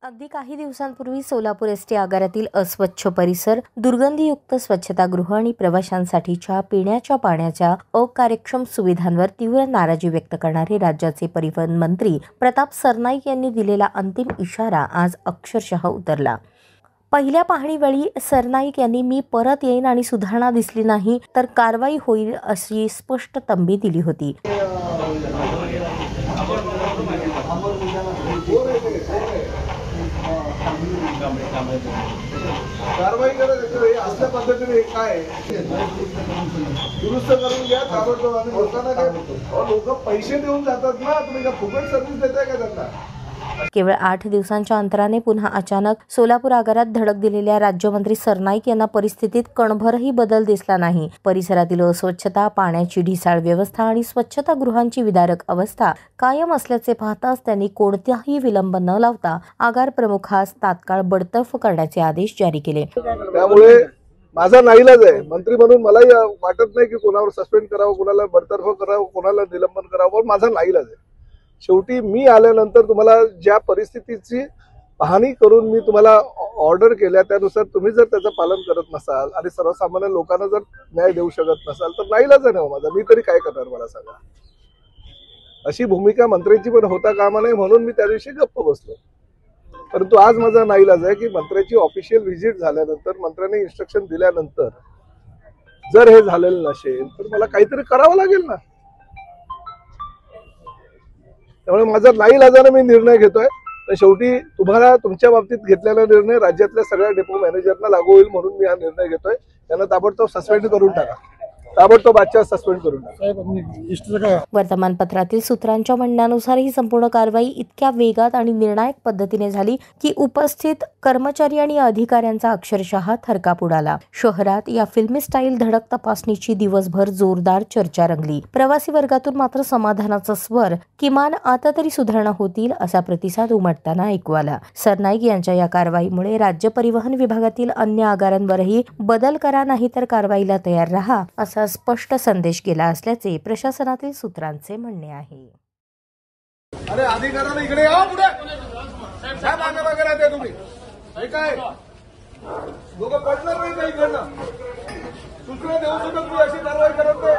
अगदी काही दिवसांपूर्वी सोलापूर एसटी आगारातील अस्वच्छ परिसर, दुर्गंधीयुक्त स्वच्छतागृह आणि प्रवाशांसाठीच्या पिण्याच्या पाण्याच्या अकार्यक्षम सुविधांवर तीव्र नाराजी व्यक्त करणारे राज्याचे परिवहन मंत्री प्रताप सरनाईक यांनी दिलेला अंतिम इशारा आज अक्षरशः उतरला। पहिल्या पाहणीवेळी सरनाईक यांनी "मी परत येईन आणि सुधारणा दिसली नाही तर कारवाई होईल" अशी स्पष्ट तंबी दिली होती। कारवाई करायचं असल्या पद्धतीने काय दुरुस्त करून घ्या ताबडतोब। आणि लोकांना काय लोक पैसे देऊन जातात ना, तुम्ही का फुकट सर्व्हिस देताय का त्यांना? केवळ 8 दिवसांच्या अंतराने पुन्हा अचानक सोलापूर आगारात धडक दिलेल्या राज्यमंत्री सरनाईक यांना परिस्थितीत कणभरही बदल दिसला नाही। परिसरातील अस्वच्छता, पाण्याची ढिसाळ व्यवस्था आणि स्वच्छतागृहांची विदारक अवस्था कायम असल्याचे पाहताच त्यांनी कोणताही विलंब न लावता आगार प्रमुखास तात्काळ बडतर्फ करण्याचे आदेश जारी केले। त्यामुळे माझा नाईलाज आहे मंत्री म्हणून, मलाही वाटत नाही की कोणावर सस्पेंड करावं, कोणाला बडतर्फ करावं, कोणाला निलंबन करावं, माझा नाईलाज आहे। शेवटी मी आल्यानंतर तुम्हाला ज्या परिस्थितीची पाहणी करून मी तुम्हाला ऑर्डर केल्या त्यानुसार तुम्ही जर त्याचं पालन करत नसाल आणि सर्वसामान्य लोकांना जर न्याय देऊ शकत नसाल तर नाईलाज आहे ना माझा। मी तरी काय करणार मला सांगा? अशी भूमिका मंत्र्यांची पण होता कामा नये म्हणून मी त्या दिवशी गप्प बसलो। परंतु आज माझा नाईलाज आहे की मंत्र्याची ऑफिशियल व्हिजिट झाल्यानंतर, मंत्र्यांनी इन्स्ट्रक्शन दिल्यानंतर जर हे झालेलं नसेल तर मला काहीतरी करावं लागेल ना। त्यामुळे माझा नाईलाजाने मी निर्णय घेतोय। तर शेवटी तुम्हाला तुमच्या बाबतीत घेतलेला निर्णय राज्यातल्या सगळ्या डेपो मॅनेजरना लागू होईल म्हणून मी हा निर्णय घेतोय। त्यांना ताबडतोब सस्पेंड करून टाका, ताबडतोब आजच्या सस्पेंड करून टाका। वर्तमानपत्रातील सूत्रांच्या म्हणण्यानुसार ही संपूर्ण कारवाई इतक्या वेगात आणि निर्णायक पद्धतीने झाली की उपस्थित कर्मचारी आणि अधिकाऱ्यांचा अक्षरशः थरकाप उडाला। शहरात या फिल्मी स्टाईल धडक तपासणीची दिवसभर जोरदार चर्चा रंगली। प्रवासी वर्गातून मात्र समाधानाचा स्वर, किमान आता तरी सुधारणा होतील असा प्रतिसाद उमटताना ऐकू आला। सरनाईक यांच्या या कारवाईमुळे राज्य परिवहन विभागातील अन्य आगारांवरही बदल करा नाही तर कारवाईला तयार राहा असा स्पष्ट संदेश गेला असल्याचे प्रशासनातील सूत्रांचे म्हणणे आहे। अरे अधिकाऱ्यांना इकडे या, पुढे काय मागे मागे राहते तुम्ही? काय लोक पडणार नाही का इकडनं? सूचना देऊ सुद्धा तुम्ही अशी कारवाई करत नाही।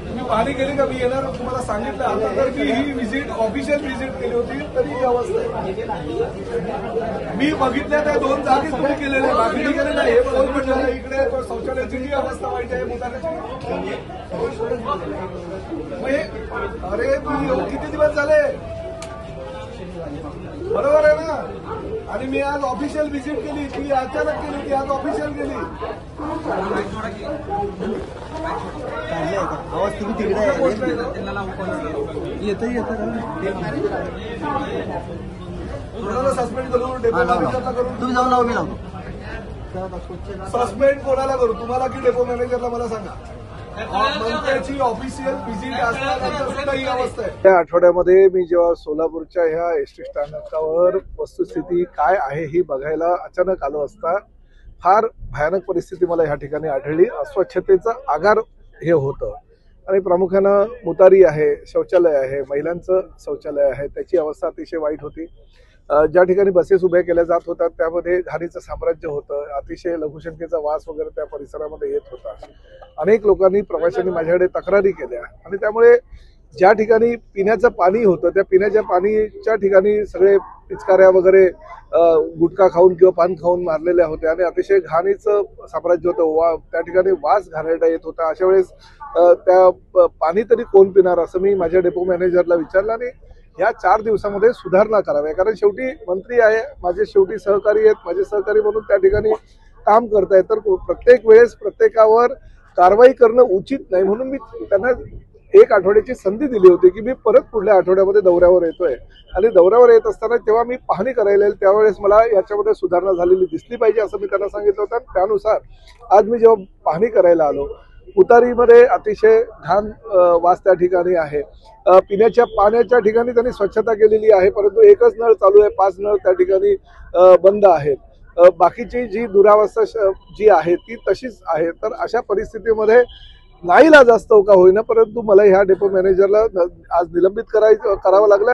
तुम्ही पाहणी केली का? मी येणार तुम्हाला सांगितलं आता तर की ही व्हिजिट ऑफिशियल व्हिजिट केली होती तरी ही अवस्था आहे। मी बघितल्या त्या 2 जागी तुम्ही केलेल्या, बाकी केले नाही। हे कोण म्हटलं इकडे शौचालयाची जी अवस्था वाईट आहे, मुलाची। अरे तुम्ही किती दिवस झाले? बरोबर आहे ना? आणि मी आज ऑफिशियल व्हिजिट केली, ती अचानक केली, ती आज ऑफिशियल केली। आवाज तुम्ही तिकडे कोणाला सस्पेंड करू? डेपो मॅनेजरला करू? तुम्ही जाऊन लावा, मी लावतो। सस्पेंड कोणाला करू, तुम्हाला की डेपो मॅनेजरला? मला सांगा। मंत्र्याची ऑफिशियल व्हिजिट असल्यानंतर सुद्धा ही अवस्था आहे। या आठवड्यामध्ये मी जेव्हा सोलापूरच्या ह्या एसटी स्थानकावर वस्तुस्थिती काय आहे ही बघायला अचानक आलो असता फार भयानक परिस्थिती मला ह्या ठिकाणी आढळली। अस्वच्छतेचं आगार हे होतं आणि प्रामुख्यानं मुतारी आहे, शौचालय आहे, महिलांचं शौचालय आहे, त्याची अवस्था अतिशय वाईट होती। ज्या ठिकाणी बसेस उभ्या केल्या जात होत्या त्यामध्ये घाणीचं साम्राज्य होतं, अतिशय लघुशंकेचा वास वगैरे त्या परिसरामध्ये येत होता। अनेक लोकांनी, प्रवाशांनी माझ्याकडे तक्रारी केल्या आणि त्यामुळे ज्या ठिकाणी पिण्याचं पाणी होतं त्या पिण्याच्या पाणीच्या ठिकाणी सगळे पिचकाऱ्या वगैरे गुटखा खाऊन किंवा पान खाऊन मारलेल्या होत्या आणि अतिशय घाणीचं साम्राज्य होतं। त्या ठिकाणी वास घाणेरडा येत होता। अशा वेळेस त्या पाणी तरी कोण पिणार असं मी माझ्या डेपो मॅनेजरला विचारलं आणि या 4 दिवसामध्ये सुधारणा करावी। कारण शेवटी मंत्री आहे, माझे शेवटी सहकारी आहेत, माझे सहकारी म्हणून त्या ठिकाणी काम करतायत, तर प्रत्येक वेळेस प्रत्येकावर कारवाई करणं उचित नाही म्हणून मी त्यांना 1 आठवड्याची संधी दिली होती की मी परत पुढल्या आठवड्यामध्ये दौऱ्यावर येतोय आणि दौऱ्यावर येत असताना जेव्हा मी पाहणी करायला येईल त्यावेळेस मला याच्यामध्ये सुधारणा झालेली दिसली पाहिजे असं मी त्यांना सांगितलं होतं। त्यानुसार आज मी जेव्हा पाहणी करायला आलो उतारीमध्ये अतिशय घाण वास त्या ठिकाणी आहे. पिण्याच्या पाण्याच्या ठिकाणी त्यांनी स्वच्छता केलेली आहे, परंतु एकच नळ चालू आहे, 5 नळ त्या ठिकाणी बंद आहेत. बाकीची जी दुरावस्था जी आहे ती तशीच आहे. तर अशा परिस्थितीमध्ये नाईलाज असतो का होईना, परंतु मला ह्या डेपो मॅनेजरला आज निलंबित करावं लागलं.